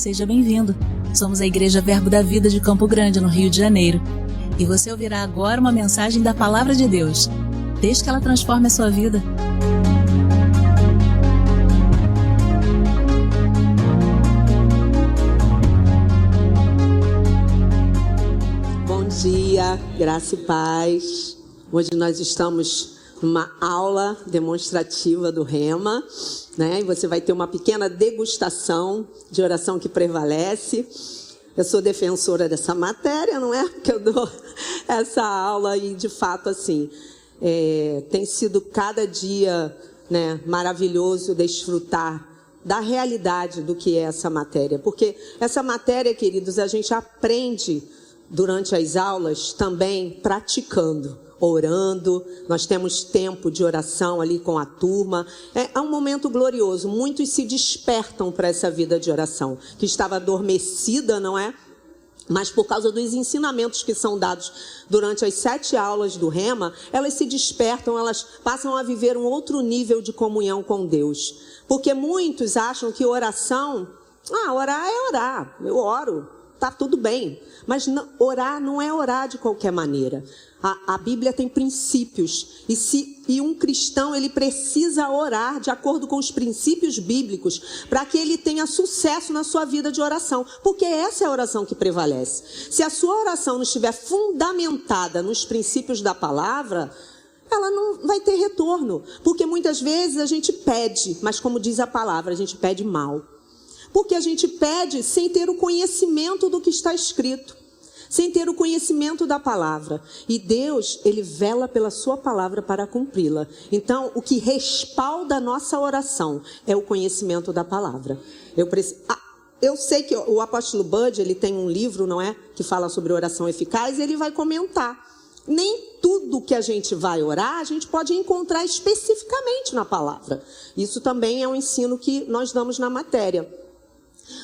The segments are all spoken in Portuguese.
seja bem-vindo. Somos a Igreja Verbo da Vida de Campo Grande, no Rio de Janeiro. E você ouvirá agora uma mensagem da Palavra de Deus. Desde que ela transforme a sua vida. Bom dia, graça e paz. Hoje nós estamos numa aula demonstrativa do Rema, né? E você vai ter uma pequena degustação de oração que prevalece. Eu sou defensora dessa matéria, não é? Porque eu dou essa aula e, de fato, assim, tem sido cada dia, né, maravilhoso desfrutar da realidade do que é essa matéria. Porque essa matéria, queridos, a gente aprende durante as aulas também praticando, orando. Nós temos tempo de oração ali com a turma. É um momento glorioso. Muitos se despertam para essa vida de oração, que estava adormecida, não é? Mas por causa dos ensinamentos que são dados durante as 7 aulas do Rema, elas se despertam, elas passam a viver um outro nível de comunhão com Deus. Porque muitos acham que oração, orar é orar, eu oro, tá tudo bem. Mas orar não é orar de qualquer maneira. A Bíblia tem princípios, e um cristão ele precisa orar de acordo com os princípios bíblicos para que ele tenha sucesso na sua vida de oração, porque essa é a oração que prevalece. Se a sua oração não estiver fundamentada nos princípios da palavra, ela não vai ter retorno, porque muitas vezes a gente pede, mas como diz a palavra, a gente pede mal, porque a gente pede sem ter o conhecimento do que está escrito, sem ter o conhecimento da palavra. E Deus, Ele vela pela sua palavra para cumpri-la. Então, o que respalda a nossa oração é o conhecimento da palavra. Eu sei que o apóstolo Bud, ele tem um livro, não é? Que fala sobre oração eficaz, e ele vai comentar. Nem tudo que a gente vai orar, a gente pode encontrar especificamente na palavra. Isso também é um ensino que nós damos na matéria.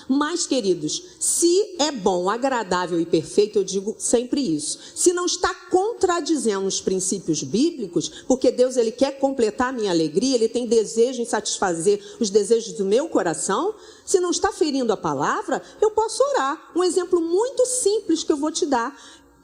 Mas, queridos, se é bom, agradável e perfeito, eu digo sempre isso. Se não está contradizendo os princípios bíblicos, porque Deus ele quer completar a minha alegria, Ele tem desejo em satisfazer os desejos do meu coração, se não está ferindo a palavra, eu posso orar. Um exemplo muito simples que eu vou te dar.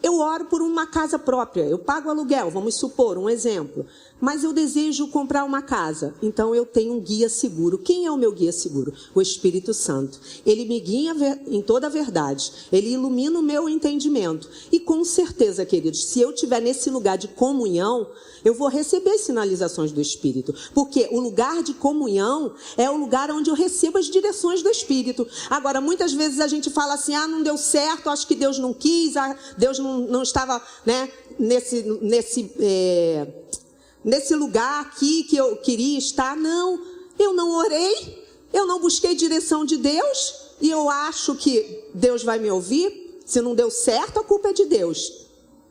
Eu oro por uma casa própria, eu pago aluguel, vamos supor, um exemplo. Mas eu desejo comprar uma casa, então eu tenho um guia seguro. Quem é o meu guia seguro? O Espírito Santo. Ele me guia em toda a verdade, ele ilumina o meu entendimento. E com certeza, queridos, se eu estiver nesse lugar de comunhão, eu vou receber sinalizações do Espírito. Porque o lugar de comunhão é o lugar onde eu recebo as direções do Espírito. Agora, muitas vezes a gente fala assim, não deu certo, acho que Deus não quis, Deus não estava, né, nesse lugar aqui que eu queria estar. Não, eu não orei, eu não busquei direção de Deus, e eu acho que Deus vai me ouvir. Se não deu certo, a culpa é de Deus.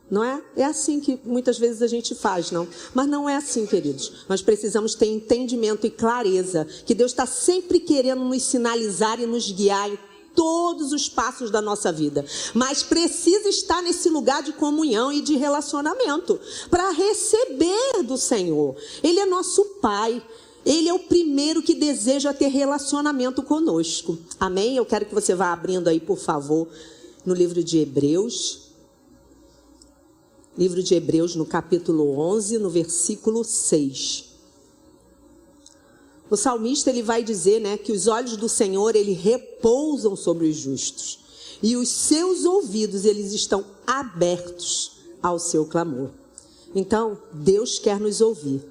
Não é? É assim que muitas vezes a gente faz, não? Mas não é assim, queridos. Nós precisamos ter entendimento e clareza que Deus está sempre querendo nos sinalizar e nos guiar em todos os passos da nossa vida. Mas precisa estar nesse lugar de comunhão e de relacionamento para receber do Senhor. Ele é nosso Pai. Ele é o primeiro que deseja ter relacionamento conosco. Amém? Eu quero que você vá abrindo aí, por favor, no livro de Hebreus. Livro de Hebreus, no capítulo 11, no versículo 6. O salmista ele vai dizer, né, que os olhos do Senhor ele repousam sobre os justos e os seus ouvidos eles estão abertos ao seu clamor. Então, Deus quer nos ouvir.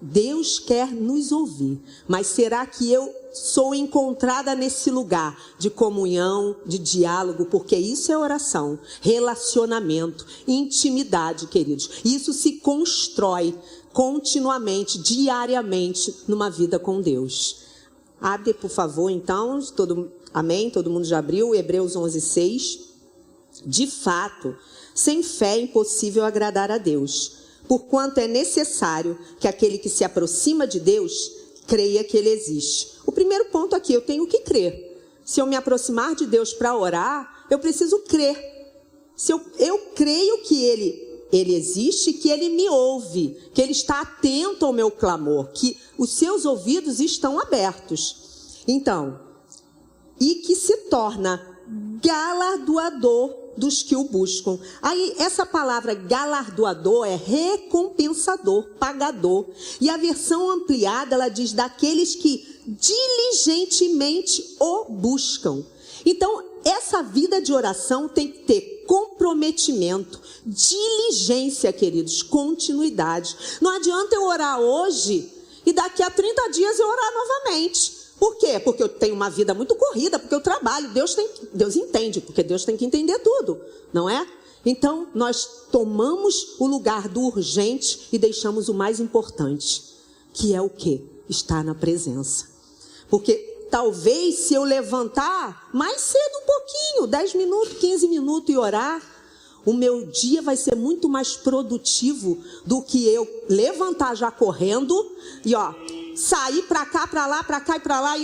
Deus quer nos ouvir. Mas será que eu sou encontrada nesse lugar de comunhão, de diálogo? Porque isso é oração, relacionamento, intimidade, queridos. Isso se constrói continuamente, diariamente, numa vida com Deus. Abre, por favor, então, amém? Todo mundo já abriu? Hebreus 11, 6. De fato, sem fé é impossível agradar a Deus, porquanto é necessário que aquele que se aproxima de Deus creia que Ele existe. O primeiro ponto aqui, eu tenho que crer. Se eu me aproximar de Deus para orar, eu preciso crer. Se eu creio que Ele existe, que Ele me ouve, que Ele está atento ao meu clamor, que os seus ouvidos estão abertos. Então, e que se torna galardoador dos que o buscam. Aí, essa palavra galardoador é recompensador, pagador. E a versão ampliada, ela diz daqueles que diligentemente o buscam. Então, essa vida de oração tem que ter comprometimento, diligência, queridos, continuidade. Não adianta eu orar hoje e daqui a 30 dias eu orar novamente. Por quê? Porque eu tenho uma vida muito corrida, porque eu trabalho. Deus entende, porque Deus tem que entender tudo, não é? Então, nós tomamos o lugar do urgente e deixamos o mais importante, que é o quê? Estar na presença. Porque talvez se eu levantar mais cedo um pouquinho, 10 minutos, 15 minutos e orar, o meu dia vai ser muito mais produtivo do que eu levantar já correndo e sair para cá, para lá, para cá e para lá, e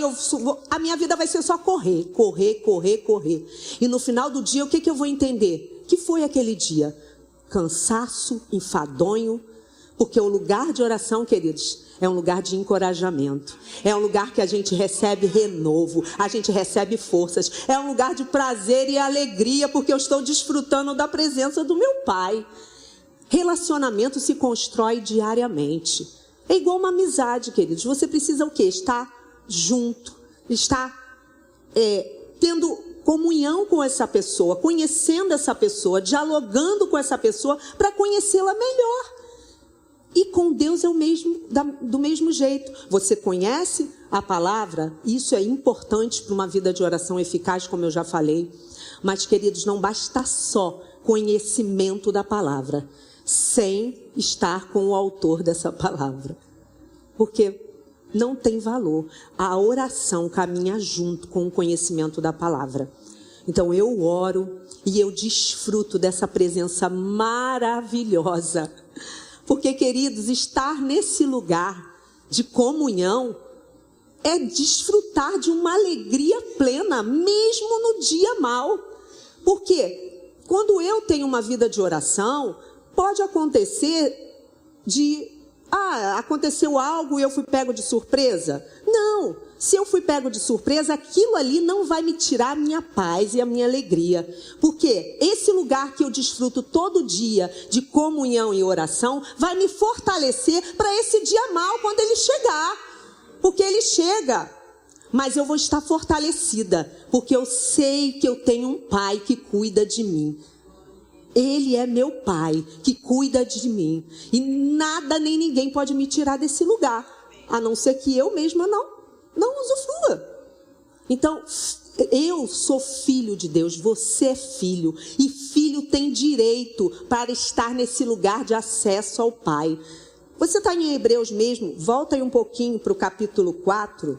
a minha vida vai ser só correr, correr, correr, correr. E no final do dia, o que eu vou entender? Que foi aquele dia? Cansaço, enfadonho, porque o lugar de oração, queridos, é um lugar de encorajamento. É um lugar que a gente recebe renovo, a gente recebe forças. É um lugar de prazer e alegria, porque eu estou desfrutando da presença do meu Pai. Relacionamento se constrói diariamente. É igual uma amizade, queridos. Você precisa o quê? Estar junto, estar tendo comunhão com essa pessoa, conhecendo essa pessoa, dialogando com essa pessoa para conhecê-la melhor. E com Deus é do mesmo jeito. Você conhece a palavra, isso é importante para uma vida de oração eficaz, como eu já falei. Mas, queridos, não basta só conhecimento da palavra, sem estar com o autor dessa palavra. Porque não tem valor. A oração caminha junto com o conhecimento da palavra. Então eu oro e eu desfruto dessa presença maravilhosa. Porque, queridos, estar nesse lugar de comunhão é desfrutar de uma alegria plena, mesmo no dia mau. Porque quando eu tenho uma vida de oração, pode acontecer aconteceu algo e eu fui pego de surpresa. Não, se eu fui pego de surpresa, aquilo ali não vai me tirar a minha paz e a minha alegria. Porque esse lugar que eu desfruto todo dia de comunhão e oração vai me fortalecer para esse dia mau quando ele chegar. Porque ele chega, mas eu vou estar fortalecida, porque eu sei que eu tenho um Pai que cuida de mim. Ele é meu Pai, que cuida de mim. E nada nem ninguém pode me tirar desse lugar, a não ser que eu mesma não usufrua. Então, eu sou filho de Deus, você é filho. E filho tem direito para estar nesse lugar de acesso ao Pai. Você está em Hebreus mesmo? Volta aí um pouquinho para o capítulo 4.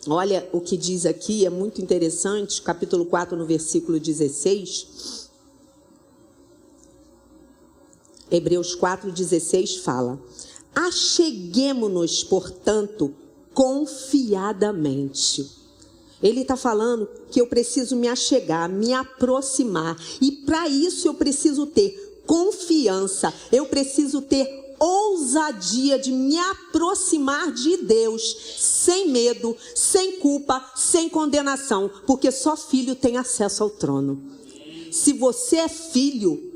Olha o que diz aqui, é muito interessante. Capítulo 4, no versículo 16. Hebreus 4,16 fala: acheguemo-nos, portanto, confiadamente. Ele está falando que eu preciso me achegar, me aproximar. E para isso eu preciso ter confiança, eu preciso ter ousadia de me aproximar de Deus, sem medo, sem culpa, sem condenação. Porque só filho tem acesso ao trono. Se você é filho,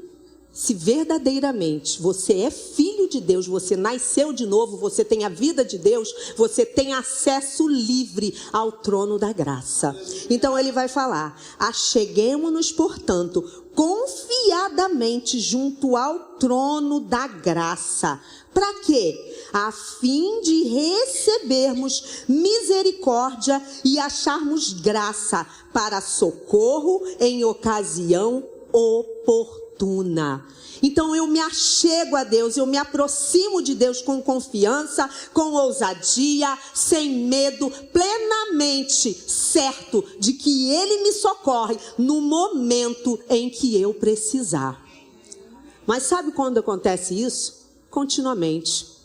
se verdadeiramente você é filho de Deus, você nasceu de novo, você tem a vida de Deus, você tem acesso livre ao trono da graça. Então ele vai falar: acheguemo-nos, portanto, confiadamente junto ao trono da graça. Para quê? A fim de recebermos misericórdia e acharmos graça para socorro em ocasião oportuna. Então eu me achego a Deus, eu me aproximo de Deus com confiança, com ousadia, sem medo, plenamente certo de que Ele me socorre no momento em que eu precisar. Mas sabe quando acontece isso? Continuamente.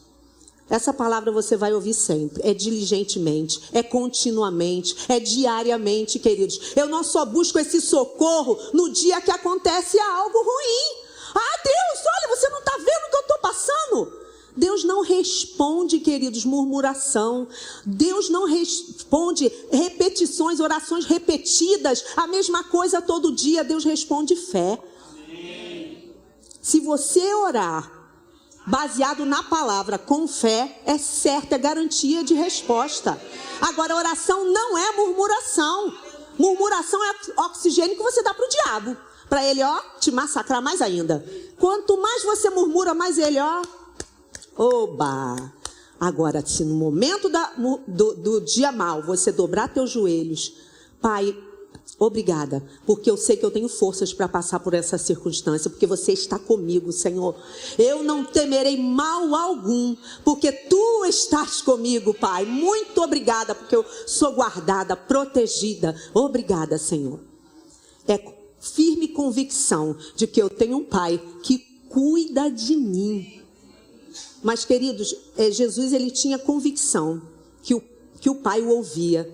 Essa palavra você vai ouvir sempre. É diligentemente, é continuamente, é diariamente, queridos. Eu não só busco esse socorro no dia que acontece algo ruim. Ah, Deus, olha, você não está vendo o que eu estou passando? Deus não responde, queridos, murmuração. Deus não responde responde repetições, orações repetidas, a mesma coisa todo dia, Deus responde fé. Se você orar baseado na palavra com fé, é certa, é garantia de resposta. Agora, oração não é murmuração. Murmuração é oxigênio que você dá para o diabo, para ele, te massacrar mais ainda. Quanto mais você murmura, mais ele, oba. Agora, se no momento do dia mal, você dobrar teus joelhos, Pai, obrigada, porque eu sei que eu tenho forças para passar por essa circunstância, porque você está comigo, Senhor. Eu não temerei mal algum, porque tu estás comigo, Pai. Muito obrigada, porque eu sou guardada, protegida. Obrigada, Senhor. É firme convicção de que eu tenho um Pai que cuida de mim. Mas, queridos, Jesus, ele tinha convicção que o Pai o ouvia.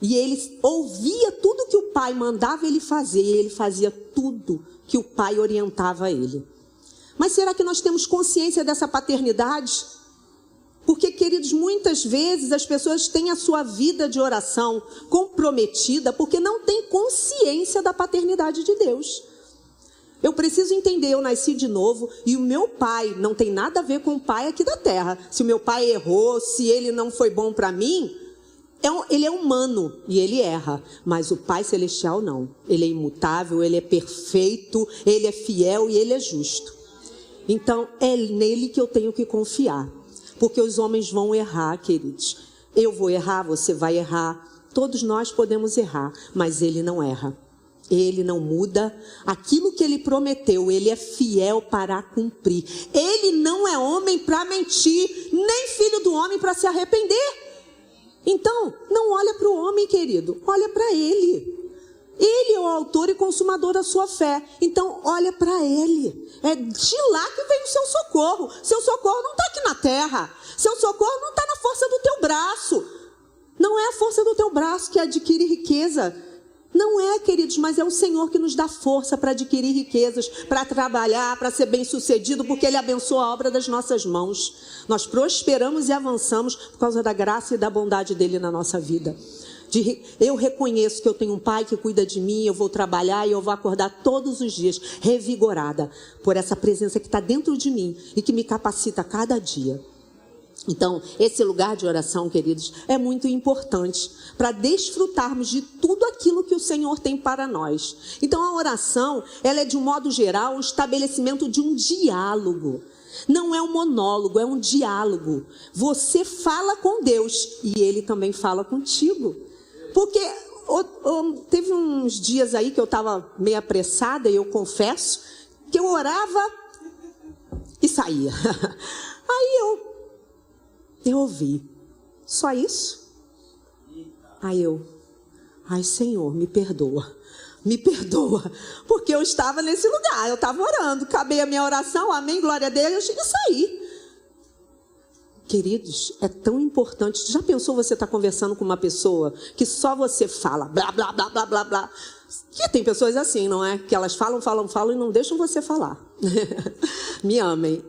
E ele ouvia tudo que o Pai mandava ele fazer. E ele fazia tudo que o Pai orientava ele. Mas será que nós temos consciência dessa paternidade? Porque, queridos, muitas vezes as pessoas têm a sua vida de oração comprometida porque não têm consciência da paternidade de Deus. Eu preciso entender, eu nasci de novo e o meu pai não tem nada a ver com o pai aqui da terra. Se o meu pai errou, se ele não foi bom para mim, ele é humano e ele erra. Mas o Pai Celestial não. Ele é imutável, ele é perfeito, ele é fiel e ele é justo. Então é nele que eu tenho que confiar. Porque os homens vão errar, queridos. Eu vou errar, você vai errar. Todos nós podemos errar, mas ele não erra. Ele não muda. Aquilo que ele prometeu, ele é fiel para cumprir. Ele não é homem para mentir, nem filho do homem para se arrepender. Então, não olha para o homem, querido, olha para ele. Ele é o autor e consumador da sua fé. Então, olha para ele. É de lá que vem o seu socorro. Seu socorro não está aqui na terra. Seu socorro não está na força do teu braço. Não é a força do teu braço que adquire riqueza. Não é, queridos, mas é o Senhor que nos dá força para adquirir riquezas, para trabalhar, para ser bem-sucedido, porque Ele abençoa a obra das nossas mãos. Nós prosperamos e avançamos por causa da graça e da bondade dEle na nossa vida. Eu reconheço que eu tenho um Pai que cuida de mim, eu vou trabalhar e eu vou acordar todos os dias revigorada por essa presença que está dentro de mim e que me capacita a cada dia. Então, esse lugar de oração, queridos, é muito importante para desfrutarmos de tudo aquilo que o Senhor tem para nós. Então, a oração, ela é de um modo geral o estabelecimento de um diálogo. Não é um monólogo, é um diálogo. Você fala com Deus e Ele também fala contigo. Porque teve uns dias aí que eu estava meio apressada e eu confesso que eu orava e saía. Aí eu ouvi, só isso? Ai Senhor, me perdoa, porque eu estava nesse lugar, eu estava orando, acabei a minha oração, amém, glória a Deus, e saí. Queridos, é tão importante, já pensou você estar conversando com uma pessoa que só você fala, blá, blá, blá, blá, blá, blá, que tem pessoas assim, não é? Que elas falam e não deixam você falar. Me amem.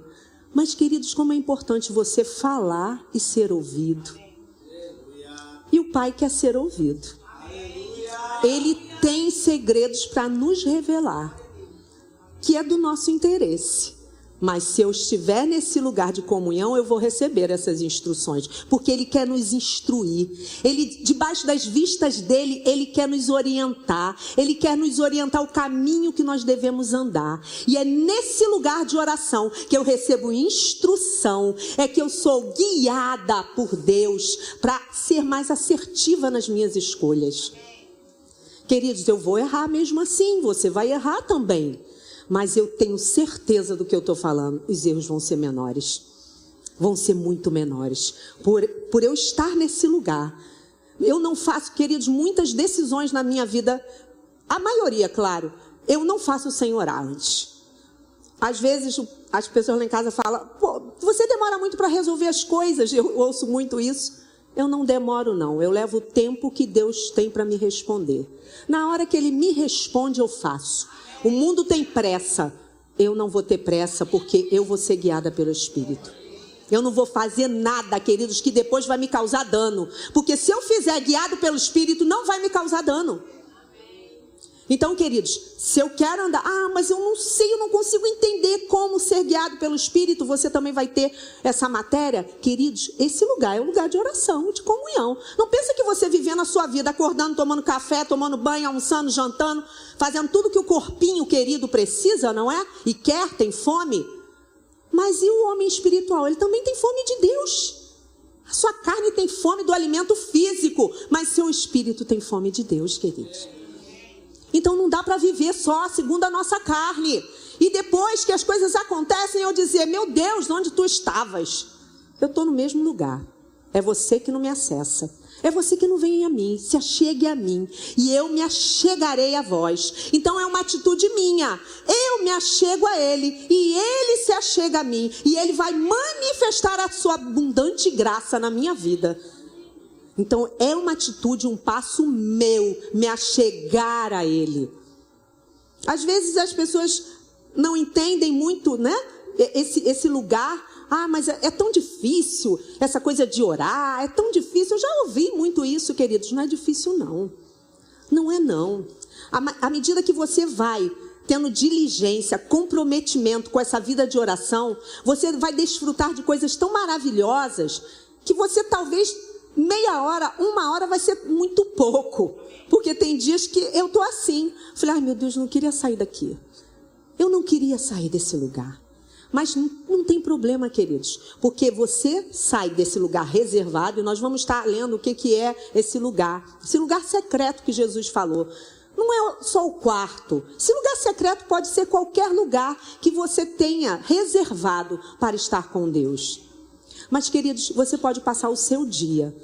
Mas, queridos, como é importante você falar e ser ouvido. E o Pai quer ser ouvido. Ele tem segredos para nos revelar, que é do nosso interesse. Mas se eu estiver nesse lugar de comunhão, eu vou receber essas instruções, porque Ele quer nos instruir. Ele, debaixo das vistas dEle, Ele quer nos orientar. Ele quer nos orientar o caminho que nós devemos andar. E é nesse lugar de oração que eu recebo instrução, é que eu sou guiada por Deus para ser mais assertiva nas minhas escolhas. Queridos, eu vou errar mesmo assim, você vai errar também. Mas eu tenho certeza do que eu estou falando. Os erros vão ser menores. Vão ser muito menores. Por eu estar nesse lugar. Eu não faço, queridos, muitas decisões na minha vida. A maioria, claro. Eu não faço sem orar antes. Às vezes, as pessoas lá em casa falam, pô, você demora muito para resolver as coisas. Eu ouço muito isso. Eu não demoro, não. Eu levo o tempo que Deus tem para me responder. Na hora que Ele me responde, eu faço. O mundo tem pressa, eu não vou ter pressa porque eu vou ser guiada pelo Espírito. Eu não vou fazer nada, queridos, que depois vai me causar dano. Porque se eu fizer guiado pelo Espírito, não vai me causar dano. Então, queridos, se eu quero andar... mas eu não sei, eu não consigo entender como ser guiado pelo Espírito. Você também vai ter essa matéria. Queridos, esse lugar é um lugar de oração, de comunhão. Não pensa que você vivendo a sua vida, acordando, tomando café, tomando banho, almoçando, jantando, fazendo tudo que o corpinho querido precisa, não é? E quer, tem fome. Mas e o homem espiritual? Ele também tem fome de Deus. A sua carne tem fome do alimento físico, mas seu espírito tem fome de Deus, queridos. Então não dá para viver só segundo a nossa carne. E depois que as coisas acontecem, eu dizer, meu Deus, onde tu estavas? Eu estou no mesmo lugar. É você que não me acessa. É você que não vem a mim. Se achegue a mim. E eu me achegarei a vós. Então é uma atitude minha. Eu me achego a ele. E ele se achega a mim. E ele vai manifestar a sua abundante graça na minha vida. Então, é uma atitude, um passo meu, me achegar a Ele. Às vezes as pessoas não entendem muito, né? Esse lugar. Mas é tão difícil, essa coisa de orar, é tão difícil. Eu já ouvi muito isso, queridos. Não é difícil, não. Não é, não. À medida que você vai tendo diligência, comprometimento com essa vida de oração, você vai desfrutar de coisas tão maravilhosas que você talvez... meia hora, 1 hora vai ser muito pouco. Porque tem dias que eu estou assim. Falei, meu Deus, não queria sair daqui. Eu não queria sair desse lugar. Mas não tem problema, queridos. Porque você sai desse lugar reservado. E nós vamos estar lendo o que é esse lugar. Esse lugar secreto que Jesus falou. Não é só o quarto. Esse lugar secreto pode ser qualquer lugar que você tenha reservado para estar com Deus. Mas, queridos, você pode passar o seu dia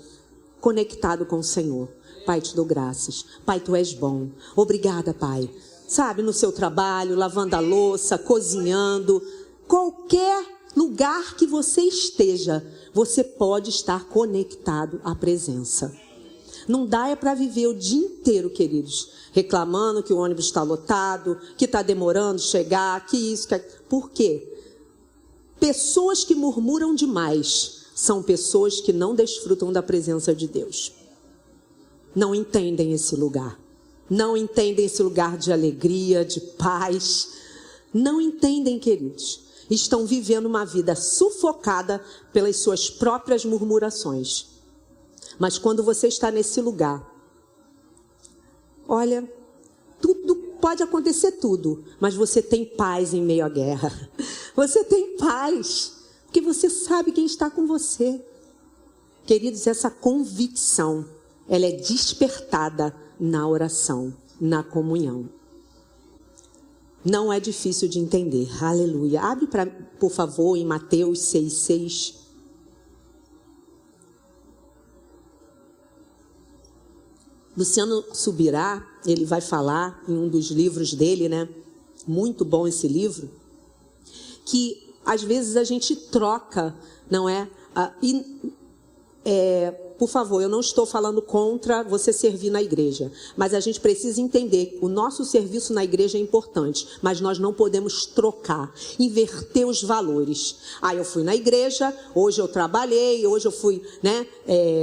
conectado com o Senhor. Pai, te dou graças. Pai, tu és bom. Obrigada, Pai. Sabe, no seu trabalho, lavando a louça, cozinhando. Qualquer lugar que você esteja, você pode estar conectado à presença. Não dá para viver o dia inteiro, queridos, reclamando que o ônibus está lotado, que está demorando chegar, que isso, que... Por quê? Pessoas que murmuram demais são pessoas que não desfrutam da presença de Deus. Não entendem esse lugar. Não entendem esse lugar de alegria, de paz. Não entendem, queridos. Estão vivendo uma vida sufocada pelas suas próprias murmurações. Mas quando você está nesse lugar, olha, pode acontecer tudo, mas você tem paz em meio à guerra. Você tem paz, porque você sabe quem está com você. Queridos, essa convicção, ela é despertada na oração, na comunhão. Não é difícil de entender. Aleluia. Abre, por favor, em Mateus 6,6. Luciano Subirá, ele vai falar em um dos livros dele, né? Muito bom esse livro. Que às vezes a gente troca, não é? Por favor, eu não estou falando contra você servir na igreja, mas a gente precisa entender, o nosso serviço na igreja é importante, mas nós não podemos trocar, inverter os valores. Eu fui na igreja, hoje eu trabalhei, hoje eu fui, né?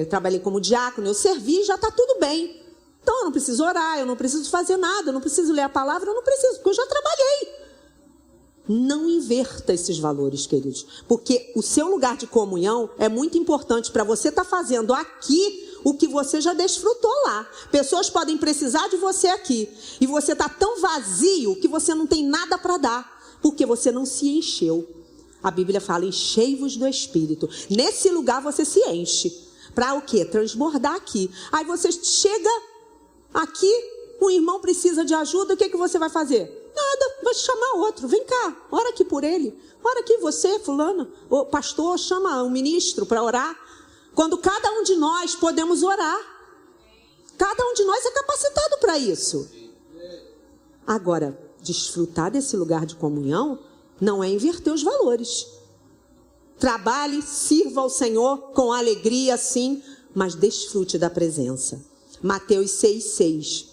Trabalhei como diácono, eu servi, já está tudo bem. Então eu não preciso orar, eu não preciso fazer nada, eu não preciso ler a palavra, eu não preciso, porque eu já trabalhei. Não inverta esses valores, queridos, porque o seu lugar de comunhão é muito importante para você estar fazendo aqui o que você já desfrutou lá. Pessoas podem precisar de você aqui e você está tão vazio que você não tem nada para dar, porque você não se encheu. A Bíblia fala, enchei-vos do Espírito. Nesse lugar você se enche. Para o quê? Transbordar aqui. Aí você chega aqui, um irmão precisa de ajuda, o que você vai fazer? Nada, vai chamar outro, vem cá, ora aqui por ele, ora aqui você, fulano, o pastor, chama um ministro para orar. Quando cada um de nós podemos orar, cada um de nós é capacitado para isso. Agora, desfrutar desse lugar de comunhão não é inverter os valores. Trabalhe, sirva ao Senhor com alegria, sim, mas desfrute da presença. Mateus 6,6.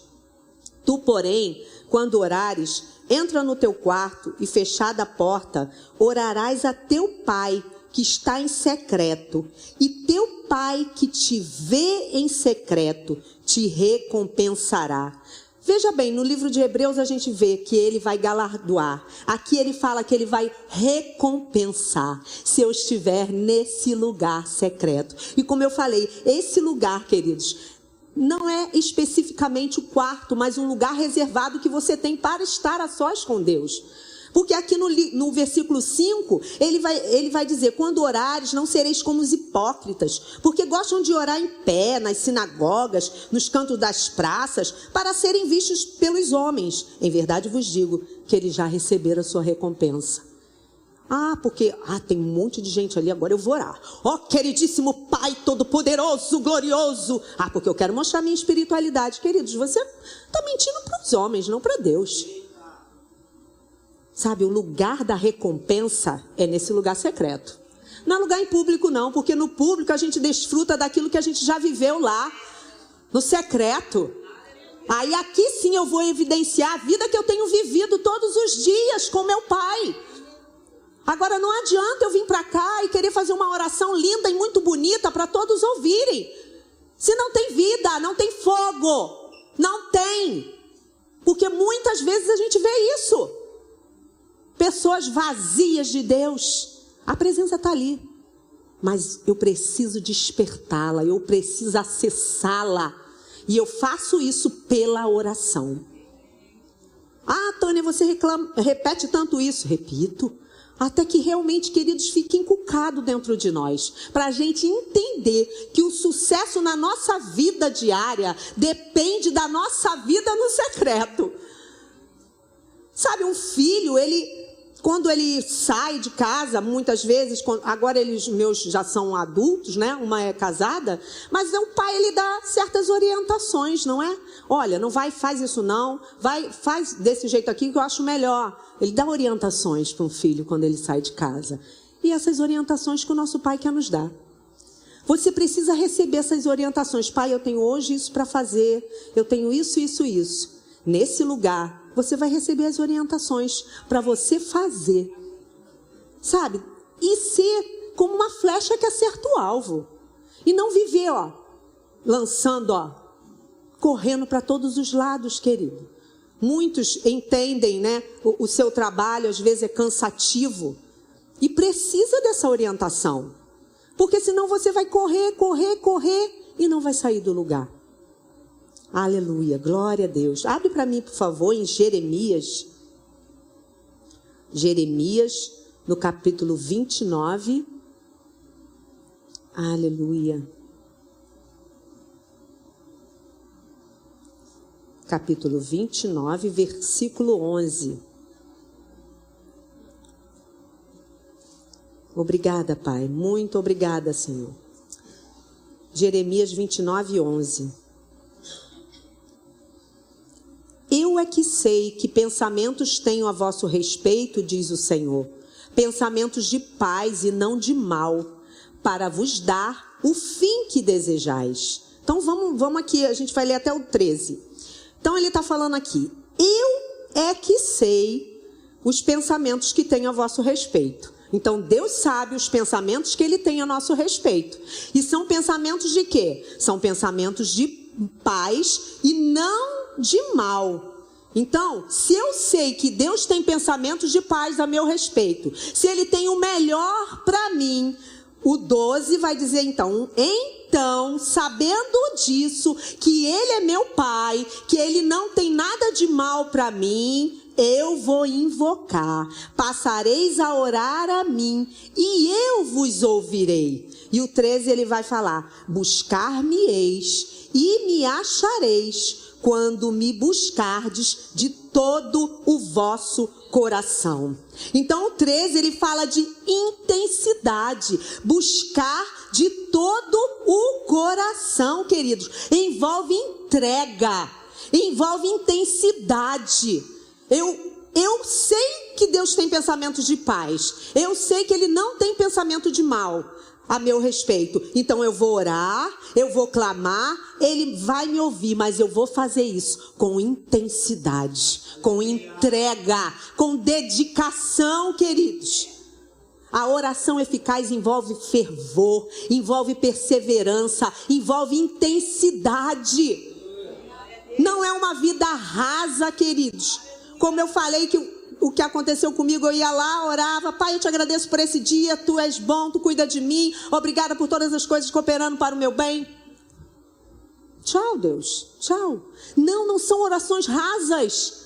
Tu, porém, quando orares, entra no teu quarto e, fechada a porta, orarás a teu Pai que está em secreto, e teu Pai que te vê em secreto te recompensará. Veja bem, no livro de Hebreus a gente vê que ele vai galardoar. Aqui ele fala que ele vai recompensar se eu estiver nesse lugar secreto. E como eu falei, esse lugar, queridos, não é especificamente o quarto, mas um lugar reservado que você tem para estar a sós com Deus. Porque aqui no versículo 5, ele vai dizer: quando orares, não sereis como os hipócritas, porque gostam de orar em pé, nas sinagogas, nos cantos das praças, para serem vistos pelos homens. Em verdade vos digo que eles já receberam a sua recompensa. Porque tem um monte de gente ali, agora eu vou orar. Queridíssimo Pai Todo-Poderoso, Glorioso. Porque eu quero mostrar minha espiritualidade. Queridos, você está mentindo para os homens, não para Deus. Sabe, o lugar da recompensa é nesse lugar secreto. Não é lugar em público não, porque no público a gente desfruta daquilo que a gente já viveu lá, no secreto. Aí aqui sim eu vou evidenciar a vida que eu tenho vivido todos os dias com meu Pai. Agora não adianta eu vir para cá e querer fazer uma oração linda e muito bonita para todos ouvirem. Se não tem vida, não tem fogo, não tem. Porque muitas vezes a gente vê isso. Pessoas vazias de Deus. A presença está ali. Mas eu preciso despertá-la, eu preciso acessá-la. E eu faço isso pela oração. Tânia, você repete tanto isso. Repito. Até que realmente, queridos, fique inculcado dentro de nós. Para a gente entender que o sucesso na nossa vida diária depende da nossa vida no secreto. Sabe, um filho, quando ele sai de casa, muitas vezes, agora meus já são adultos, né? Uma é casada, mas o pai, ele dá certas orientações, não é? Olha, não vai, faz isso não, faz desse jeito aqui que eu acho melhor. Ele dá orientações para um filho quando ele sai de casa. E essas orientações que o nosso pai quer nos dar. Você precisa receber essas orientações. Pai, eu tenho hoje isso para fazer, eu tenho isso, isso, isso. Nesse lugar, você vai receber as orientações para você fazer, sabe? E ser como uma flecha que acerta o alvo. E não viver, lançando, correndo para todos os lados, querido. Muitos entendem, né? O seu trabalho às vezes é cansativo e precisa dessa orientação. Porque senão você vai correr e não vai sair do lugar. Aleluia, glória a Deus. Abre para mim, por favor, em Jeremias. Jeremias, no capítulo 29. Aleluia. Capítulo 29, versículo 11. Obrigada, Pai. Muito obrigada, Senhor. Jeremias 29, 11. Eu é que sei que pensamentos tenho a vosso respeito, diz o Senhor. Pensamentos de paz e não de mal, para vos dar o fim que desejais. Então vamos aqui, a gente vai ler até o 13. Então ele está falando aqui. Eu é que sei os pensamentos que tenho a vosso respeito. Então Deus sabe os pensamentos que ele tem a nosso respeito. E são pensamentos de quê? São pensamentos de paz e não de mal. Então, se eu sei que Deus tem pensamentos de paz a meu respeito, se ele tem o melhor para mim, o 12 vai dizer então, sabendo disso, que ele é meu pai, que ele não tem nada de mal para mim, eu vou invocar, passareis a orar a mim e eu vos ouvirei. E o 13 ele vai falar, buscar-me-eis e me achareis, quando me buscardes de todo o vosso coração. Então o 13 ele fala de intensidade, buscar de todo o coração, queridos. Envolve entrega, envolve intensidade. Eu sei que Deus tem pensamentos de paz, eu sei que ele não tem pensamento de mal a meu respeito. Então eu vou orar, eu vou clamar, ele vai me ouvir, mas eu vou fazer isso com intensidade, com entrega, com dedicação, queridos. A oração eficaz envolve fervor, envolve perseverança, envolve intensidade. Não é uma vida rasa, queridos. Como eu falei que o que aconteceu comigo, eu ia lá, orava, Pai, eu te agradeço por esse dia, Tu és bom, Tu cuida de mim, obrigada por todas as coisas cooperando para o meu bem. Tchau, Deus, tchau. Não são orações rasas.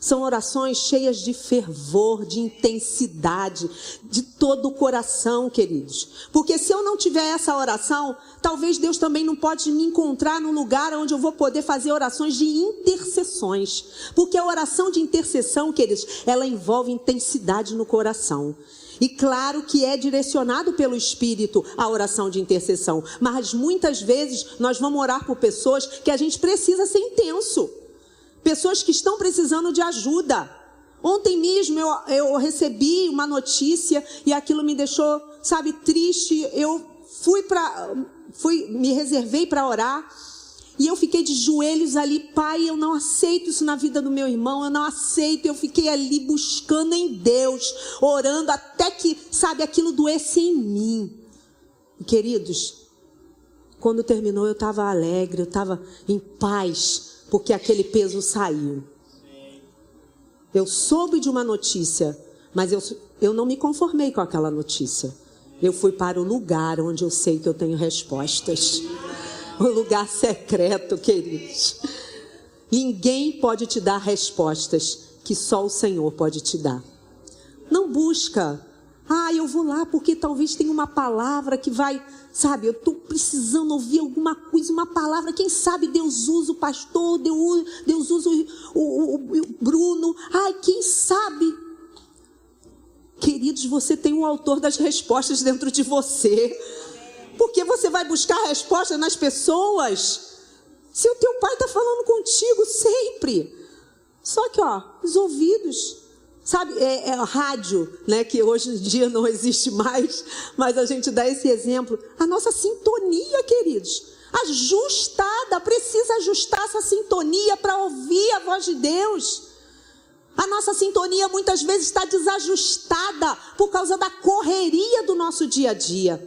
São orações cheias de fervor, de intensidade, de todo o coração, queridos. Porque se eu não tiver essa oração, talvez Deus também não pode me encontrar num lugar onde eu vou poder fazer orações de intercessões. Porque a oração de intercessão, queridos, ela envolve intensidade no coração. E claro que é direcionado pelo Espírito a oração de intercessão. Mas muitas vezes nós vamos orar por pessoas que a gente precisa ser intenso. Pessoas que estão precisando de ajuda. Ontem mesmo eu recebi uma notícia e aquilo me deixou, triste. Eu me reservei para orar e eu fiquei de joelhos ali. Pai, eu não aceito isso na vida do meu irmão, eu não aceito. Eu fiquei ali buscando em Deus, orando até que, aquilo doesse em mim. E, queridos, quando terminou eu estava alegre, eu estava em paz, porque aquele peso saiu. Eu soube de uma notícia, mas eu não me conformei com aquela notícia. Eu fui para o lugar onde eu sei que eu tenho respostas. O lugar secreto, queridos. Ninguém pode te dar respostas que só o Senhor pode te dar. Não busca. Eu vou lá porque talvez tenha uma palavra que vai... eu estou precisando ouvir alguma coisa, uma palavra. Quem sabe Deus usa o pastor, Deus usa o Bruno. Quem sabe? Queridos, você tem o autor das respostas dentro de você. Porque você vai buscar resposta nas pessoas se o teu pai está falando contigo sempre. Só que, os ouvidos... rádio, né, que hoje em dia não existe mais, mas a gente dá esse exemplo. A nossa sintonia, queridos, ajustada, precisa ajustar essa sintonia para ouvir a voz de Deus. A nossa sintonia muitas vezes está desajustada por causa da correria do nosso dia a dia.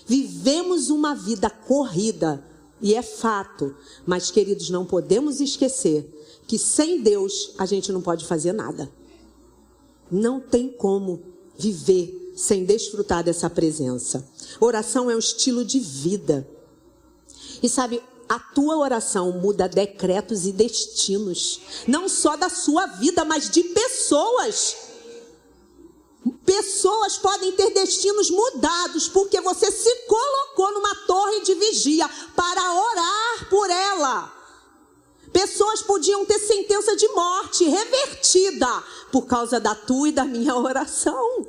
Vivemos uma vida corrida, e é fato, mas, queridos, não podemos esquecer que sem Deus a gente não pode fazer nada. Não tem como viver sem desfrutar dessa presença. Oração é um estilo de vida. E a tua oração muda decretos e destinos. Não só da sua vida, mas de pessoas. Pessoas podem ter destinos mudados porque você se colocou numa torre de vigia para orar por ela. Pessoas podiam ter sentença de morte revertida por causa da tua e da minha oração.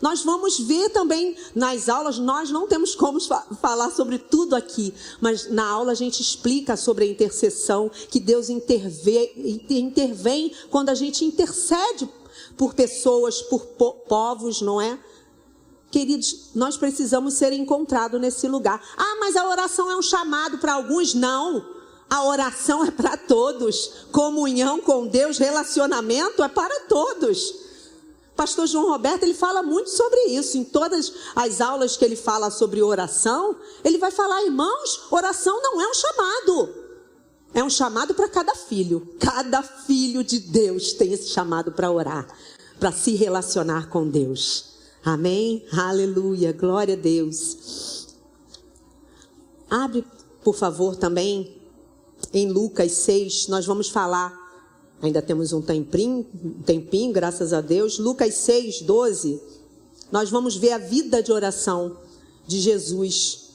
Nós vamos ver também nas aulas, nós não temos como falar sobre tudo aqui, mas na aula a gente explica sobre a intercessão, que Deus intervém quando a gente intercede por pessoas, por povos, não é? Queridos, nós precisamos ser encontrados nesse lugar. Mas a oração é um chamado para alguns? Não. A oração é para todos. Comunhão com Deus, relacionamento é para todos. Pastor João Roberto, ele fala muito sobre isso. Em todas as aulas que ele fala sobre oração, ele vai falar, irmãos, oração não é um chamado. É um chamado para cada filho. Cada filho de Deus tem esse chamado para orar, para se relacionar com Deus. Amém? Aleluia, glória a Deus. Abre, por favor, também em Lucas 6, nós vamos falar, ainda temos um tempinho, graças a Deus. Lucas 6, 12, nós vamos ver a vida de oração de Jesus.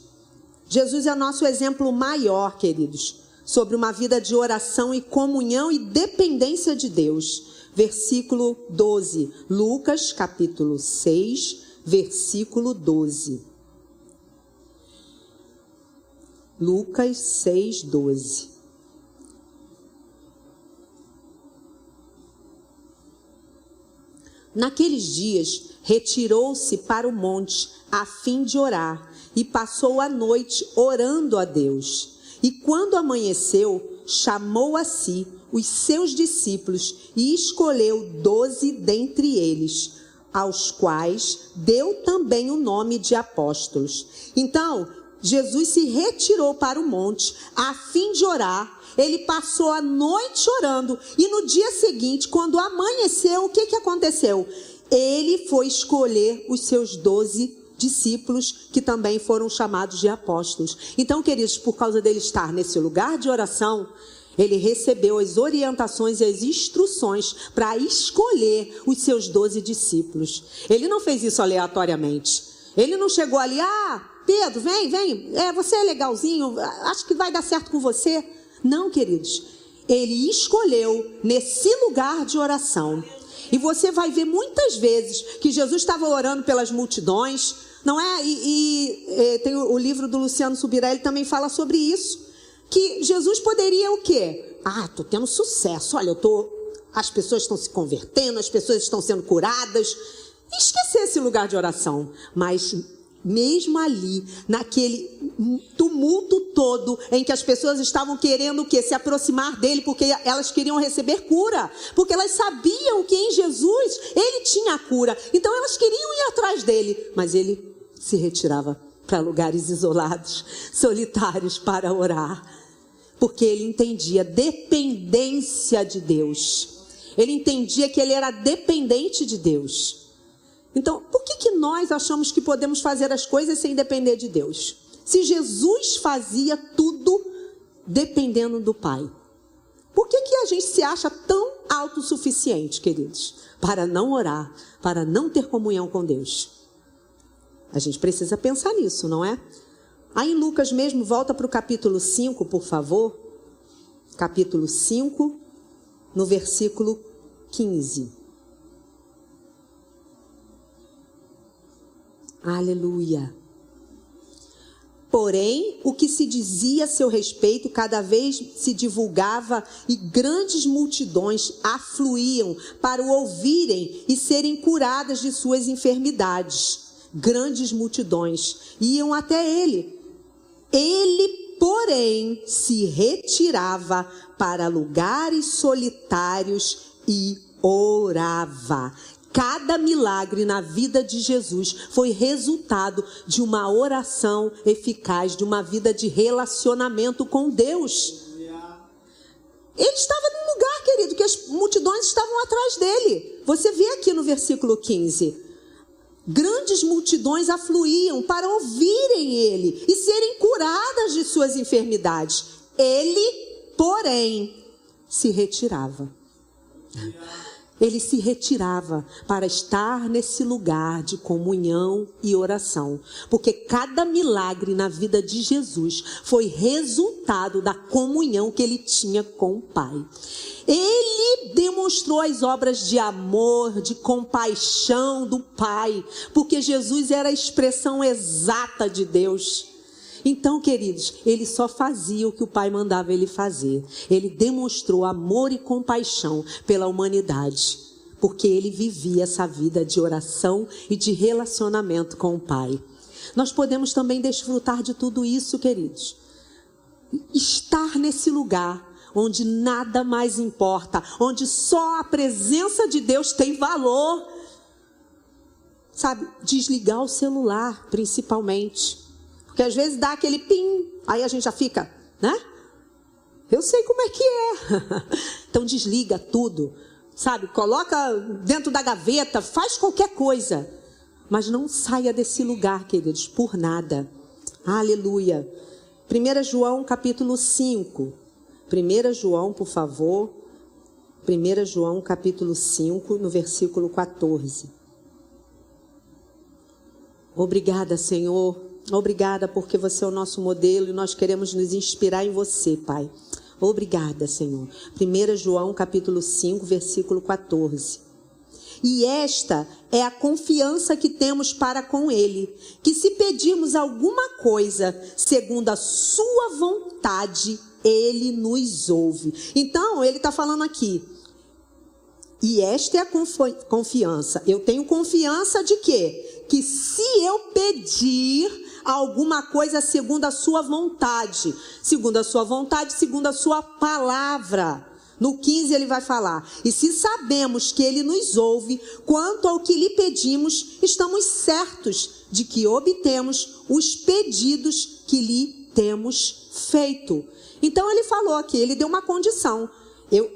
Jesus é nosso exemplo maior, queridos, sobre uma vida de oração e comunhão e dependência de Deus. Versículo 12, Lucas capítulo 6, versículo 12. Lucas 6, 12. Naqueles dias, retirou-se para o monte a fim de orar e passou a noite orando a Deus. E quando amanheceu, chamou a si os seus discípulos e escolheu 12 dentre eles, aos quais deu também o nome de apóstolos. Então, Jesus se retirou para o monte a fim de orar. Ele passou a noite orando e no dia seguinte, quando amanheceu, o que aconteceu? Ele foi escolher os seus 12 discípulos, que também foram chamados de apóstolos. Então, queridos, por causa dele estar nesse lugar de oração, ele recebeu as orientações e as instruções para escolher os seus 12 discípulos. Ele não fez isso aleatoriamente. Ele não chegou ali, Pedro, vem, você é legalzinho, acho que vai dar certo com você. Não, queridos, ele escolheu nesse lugar de oração. E você vai ver muitas vezes que Jesus estava orando pelas multidões, não é? Tem o livro do Luciano Subirá, ele também fala sobre isso. Que Jesus poderia o quê? Estou tendo sucesso, olha, as pessoas estão se convertendo, as pessoas estão sendo curadas. E esquecer esse lugar de oração. Mas mesmo ali, naquele tumulto todo, em que as pessoas estavam querendo o quê? Se aproximar dele, porque elas queriam receber cura. Porque elas sabiam que em Jesus, ele tinha a cura. Então elas queriam ir atrás dele. Mas ele se retirava para lugares isolados, solitários, para orar. Porque ele entendia a dependência de Deus. Ele entendia que ele era dependente de Deus. Então, por que nós achamos que podemos fazer as coisas sem depender de Deus? Se Jesus fazia tudo dependendo do Pai. Por que a gente se acha tão autossuficiente, queridos? Para não orar, para não ter comunhão com Deus. A gente precisa pensar nisso, não é? Aí em Lucas mesmo, volta para o capítulo 5, por favor. Capítulo 5, no versículo 15. Aleluia. Porém, o que se dizia a seu respeito cada vez se divulgava e grandes multidões afluíam para o ouvirem e serem curadas de suas enfermidades. Grandes multidões iam até ele. Ele, porém, se retirava para lugares solitários e orava. Cada milagre na vida de Jesus foi resultado de uma oração eficaz, de uma vida de relacionamento com Deus. Ele estava num lugar, querido, que as multidões estavam atrás dele. Você vê aqui no versículo 15. Grandes multidões afluíam para ouvirem ele e serem curadas de suas enfermidades. Ele, porém, se retirava. Ele se retirava para estar nesse lugar de comunhão e oração. Porque cada milagre na vida de Jesus foi resultado da comunhão que ele tinha com o Pai. Ele demonstrou as obras de amor, de compaixão do Pai. Porque Jesus era a expressão exata de Deus. Então, queridos, ele só fazia o que o Pai mandava ele fazer. Ele demonstrou amor e compaixão pela humanidade, porque ele vivia essa vida de oração e de relacionamento com o Pai. Nós podemos também desfrutar de tudo isso, queridos. Estar nesse lugar onde nada mais importa, onde só a presença de Deus tem valor. Sabe, desligar o celular, principalmente. Porque às vezes dá aquele pim, aí a gente já fica, né? Eu sei como é que é. Então desliga tudo, sabe? Coloca dentro da gaveta, faz qualquer coisa. Mas não saia desse lugar, queridos, por nada. Aleluia. 1 João capítulo 5. 1 João, por favor. 1 João capítulo 5, no versículo 14. Obrigada, Senhor. Obrigada porque você é o nosso modelo e nós queremos nos inspirar em você, Pai. Obrigada, Senhor. 1 João capítulo 5, versículo 14. E esta é a confiança que temos para com Ele, que se pedirmos alguma coisa segundo a sua vontade, Ele nos ouve. Então, ele está falando aqui. E esta é a confiança. Eu tenho confiança de quê? Que se eu pedir alguma coisa segundo a sua vontade, segundo a sua palavra, No 15 ele vai falar: e se sabemos que ele nos ouve, quanto ao que lhe pedimos, estamos certos de que obtemos os pedidos que lhe temos feito. Então ele falou aqui, ele deu uma condição.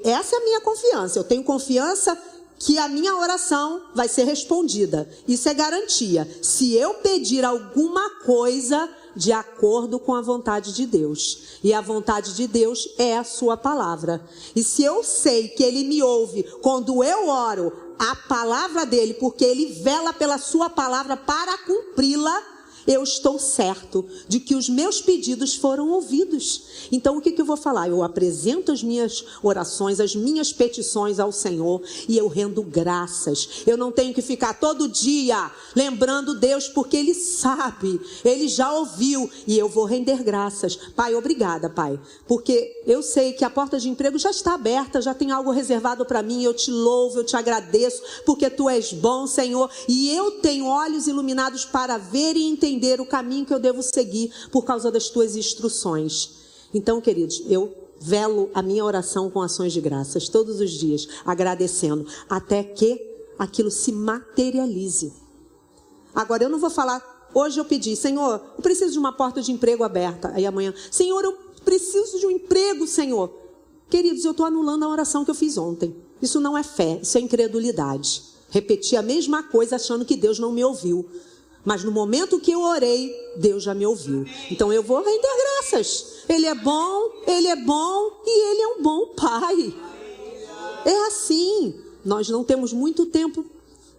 Essa é a minha confiança, eu tenho confiança que a minha oração vai ser respondida. Isso é garantia. Se eu pedir alguma coisa de acordo com a vontade de Deus. E a vontade de Deus é a sua palavra. E se eu sei que ele me ouve quando eu oro a palavra dele, porque ele vela pela sua palavra para cumpri-la, eu estou certo de que os meus pedidos foram ouvidos. Então o que eu vou falar? Eu apresento as minhas orações, as minhas petições ao Senhor e eu rendo graças. Eu não tenho que ficar todo dia lembrando Deus, porque Ele sabe, Ele já ouviu, e eu vou render graças. Pai, obrigada, Pai, porque eu sei que a porta de emprego já está aberta, já tem algo reservado para mim. Eu te louvo, eu te agradeço, porque Tu és bom, Senhor, e eu tenho olhos iluminados para ver e entender o caminho que eu devo seguir por causa das Tuas instruções. Então, queridos, eu velo a minha oração com ações de graças todos os dias, agradecendo, até que aquilo se materialize. Agora, eu não vou falar, hoje eu pedi, Senhor, eu preciso de uma porta de emprego aberta. Aí amanhã, Senhor, eu preciso de um emprego, Senhor. Queridos, eu estou anulando a oração que eu fiz ontem. Isso não é fé, isso é incredulidade. Repetir a mesma coisa achando que Deus não me ouviu. Mas no momento que eu orei, Deus já me ouviu. Então eu vou render graças. Ele é bom e Ele é um bom Pai. É assim. Nós não temos muito tempo,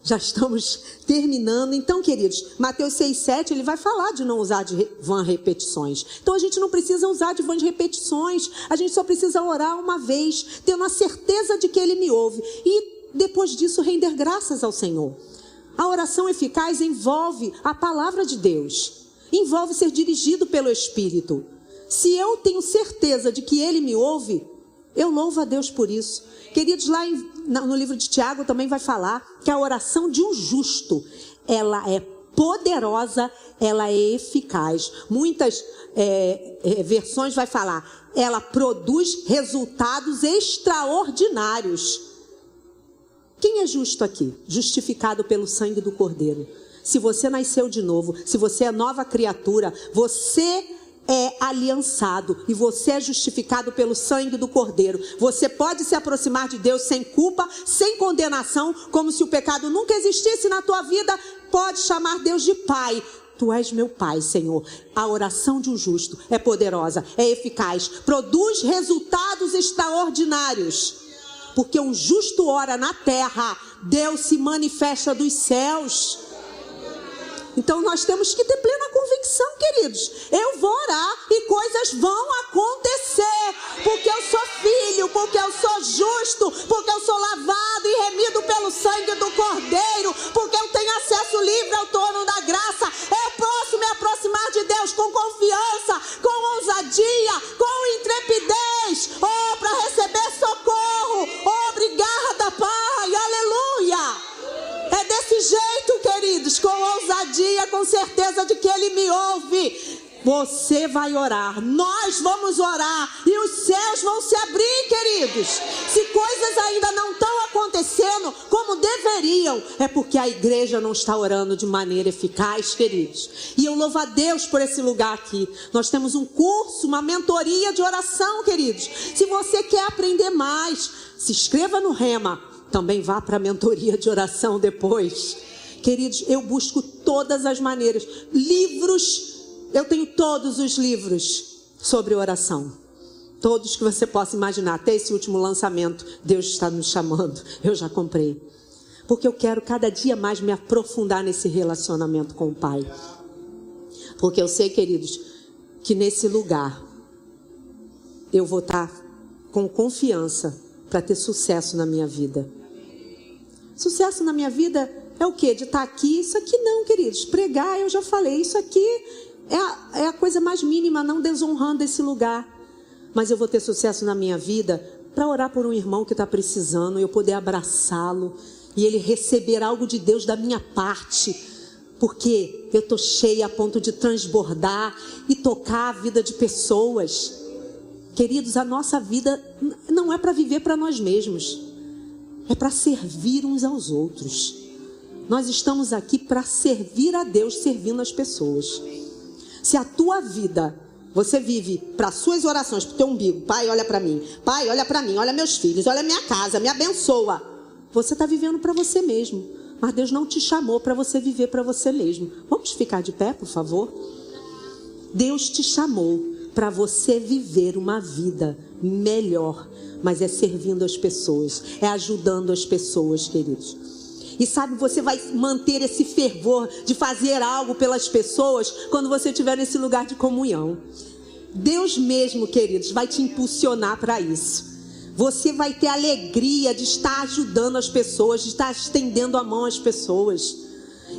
já estamos terminando. Então, queridos, Mateus 6,7, ele vai falar de não usar de vã repetições. Então a gente não precisa usar de vã de repetições. A gente só precisa orar uma vez, tendo a certeza de que Ele me ouve. E depois disso render graças ao Senhor. A oração eficaz envolve a palavra de Deus, envolve ser dirigido pelo Espírito. Se eu tenho certeza de que Ele me ouve, eu louvo a Deus por isso. Queridos, lá no livro de Tiago também vai falar que a oração de um justo, ela é poderosa, ela é eficaz. Muitas versões vai falar, ela produz resultados extraordinários. Quem é justo aqui? Justificado pelo sangue do Cordeiro. Se você nasceu de novo, se você é nova criatura, você é aliançado e você é justificado pelo sangue do Cordeiro. Você pode se aproximar de Deus sem culpa, sem condenação, como se o pecado nunca existisse na tua vida. Pode chamar Deus de Pai. Tu és meu Pai, Senhor. A oração de um justo é poderosa, é eficaz, produz resultados extraordinários. Porque um justo ora na terra, Deus se manifesta dos céus. Então nós temos que ter plena convicção, queridos. Eu vou orar e coisas vão acontecer. Porque eu sou filho, porque eu sou justo, porque eu sou lavado e remido pelo sangue do Cordeiro, porque eu tenho acesso livre ao trono da graça. Eu posso me aproximar de Deus com confiança, com ousadia, com intrepidez, para receber socorro. Obrigada, Pai, aleluia. É desse jeito, queridos, com ousadia, com certeza de que Ele me ouve. Você vai orar, nós vamos orar e os céus vão se abrir, queridos. Se coisas ainda não estão acontecendo como deveriam, é porque a igreja não está orando de maneira eficaz, queridos. E eu louvo a Deus por esse lugar aqui. Nós temos um curso, uma mentoria de oração, queridos. Se você quer aprender mais, se inscreva no Rema. Também vá para a mentoria de oração depois. Queridos, eu busco todas as maneiras. Livros, eu tenho todos os livros sobre oração. Todos que você possa imaginar. Até esse último lançamento, Deus está nos chamando. Eu já comprei. Porque eu quero cada dia mais me aprofundar nesse relacionamento com o Pai. Porque eu sei, queridos, que nesse lugar eu vou estar com confiança para ter sucesso na minha vida. Sucesso na minha vida é o quê? De estar aqui? Isso aqui não, queridos. Pregar, eu já falei. Isso aqui é a coisa mais mínima, não desonrando esse lugar. Mas eu vou ter sucesso na minha vida para orar por um irmão que está precisando, eu poder abraçá-lo e ele receber algo de Deus da minha parte. Porque eu estou cheia a ponto de transbordar e tocar a vida de pessoas. Queridos, a nossa vida não é para viver para nós mesmos. É para servir uns aos outros. Nós estamos aqui para servir a Deus, servindo as pessoas. Se a tua vida, você vive para suas orações, para o teu umbigo, pai, olha para mim, pai, olha para mim, olha meus filhos, olha minha casa, me abençoa. Você está vivendo para você mesmo. Mas Deus não te chamou para você viver para você mesmo. Vamos ficar de pé, por favor? Deus te chamou para você viver uma vida melhor, mas é servindo as pessoas, é ajudando as pessoas, queridos. E sabe, você vai manter esse fervor de fazer algo pelas pessoas quando você estiver nesse lugar de comunhão. Deus mesmo, queridos, vai te impulsionar para isso. Você vai ter alegria de estar ajudando as pessoas, de estar estendendo a mão às pessoas.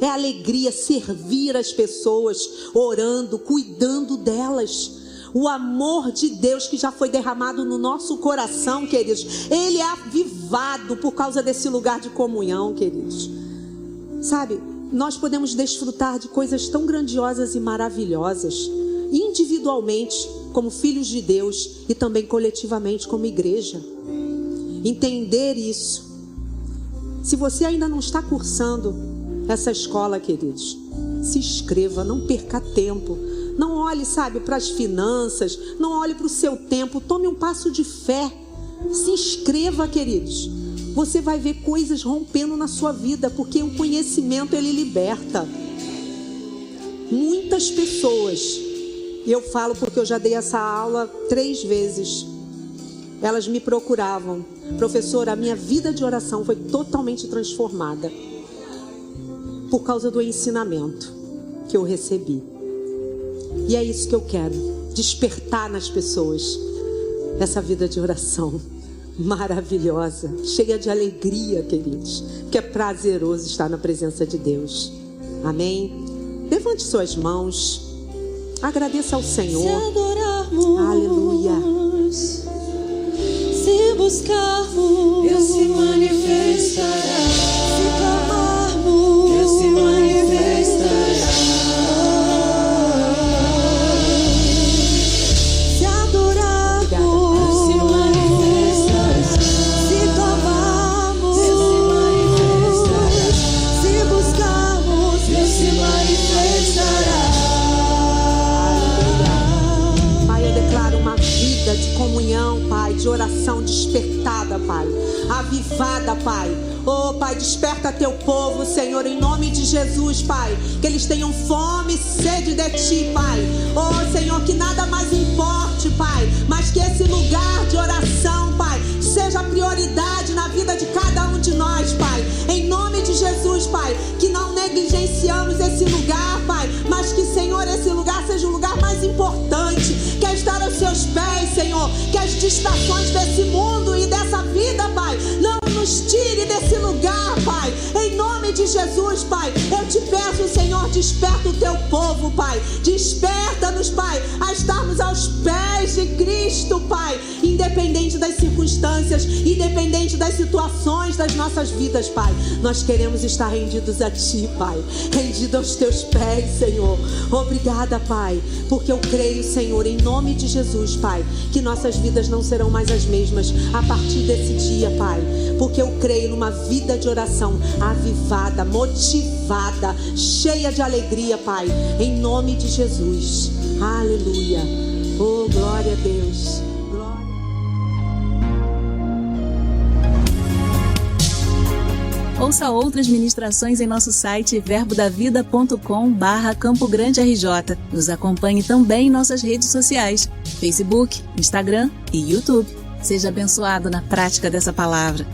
É alegria servir as pessoas, orando, cuidando delas. O amor de Deus que já foi derramado no nosso coração, queridos, ele é avivado por causa desse lugar de comunhão, queridos. Sabe, nós podemos desfrutar de coisas tão grandiosas e maravilhosas, individualmente, como filhos de Deus, e também coletivamente como igreja. Entender isso. Se você ainda não está cursando essa escola, queridos, se inscreva, não perca tempo. Não olhe, sabe, para as finanças, não olhe para o seu tempo, tome um passo de fé. Se inscreva, queridos. Você vai ver coisas rompendo na sua vida, porque o conhecimento, ele liberta. Muitas pessoas, eu falo porque eu já dei essa aula 3 vezes, elas me procuravam: professora, a minha vida de oração foi totalmente transformada por causa do ensinamento que eu recebi. E é isso que eu quero, despertar nas pessoas essa vida de oração maravilhosa, cheia de alegria, queridos, que é prazeroso estar na presença de Deus. Amém? Levante suas mãos, agradeça ao Senhor. Se adorarmos, aleluia. Se buscarmos, Deus se manifestará. se clamarmos, Deus se manifestará. se adorarmos, Deus se manifestará. se clamarmos, Deus se manifestará. se buscarmos, Deus se manifestará. Pai, eu declaro uma vida de comunhão, Pai, de oração despertada, Pai, avivada, Pai. Oh, Pai, desperta teu povo, Senhor, em nome de Jesus, Pai, que eles tenham fome e sede de Ti, Pai. Oh, Senhor, que nada mais importe, Pai, mas que esse lugar de oração, Pai, seja prioridade na vida de cada um de nós, Pai. Em nome de Jesus, Pai, que não negligenciamos esse lugar, Pai, mas que, Senhor, esse lugar seja o lugar mais importante, que é estar aos Seus pés, Senhor, que as distrações desse mundo e dessa vida, Pai, não nos tire desse lugar, Pai. Em nome de Jesus, Pai, eu te peço, Senhor, desperta o teu povo, Pai. Desperta-nos, Pai, a estarmos aos pés de Cristo, Pai, independente das circunstâncias, independente das situações das nossas vidas, Pai. Nós queremos estar rendidos a Ti, Pai, rendidos aos Teus pés, Senhor. Obrigada, Pai, porque eu creio, Senhor, em nome de Jesus, Pai, que nossas vidas não serão mais as mesmas a partir desse dia, Pai, porque eu creio numa vida de oração avivada, motivada, cheia de alegria, Pai, em nome de Jesus. Aleluia. Oh, glória a Deus. Glória. Ouça outras ministrações em nosso site verbodavida.com/Campo Grande RJ. Nos acompanhe também em nossas redes sociais, Facebook, Instagram e YouTube. Seja abençoado na prática dessa palavra.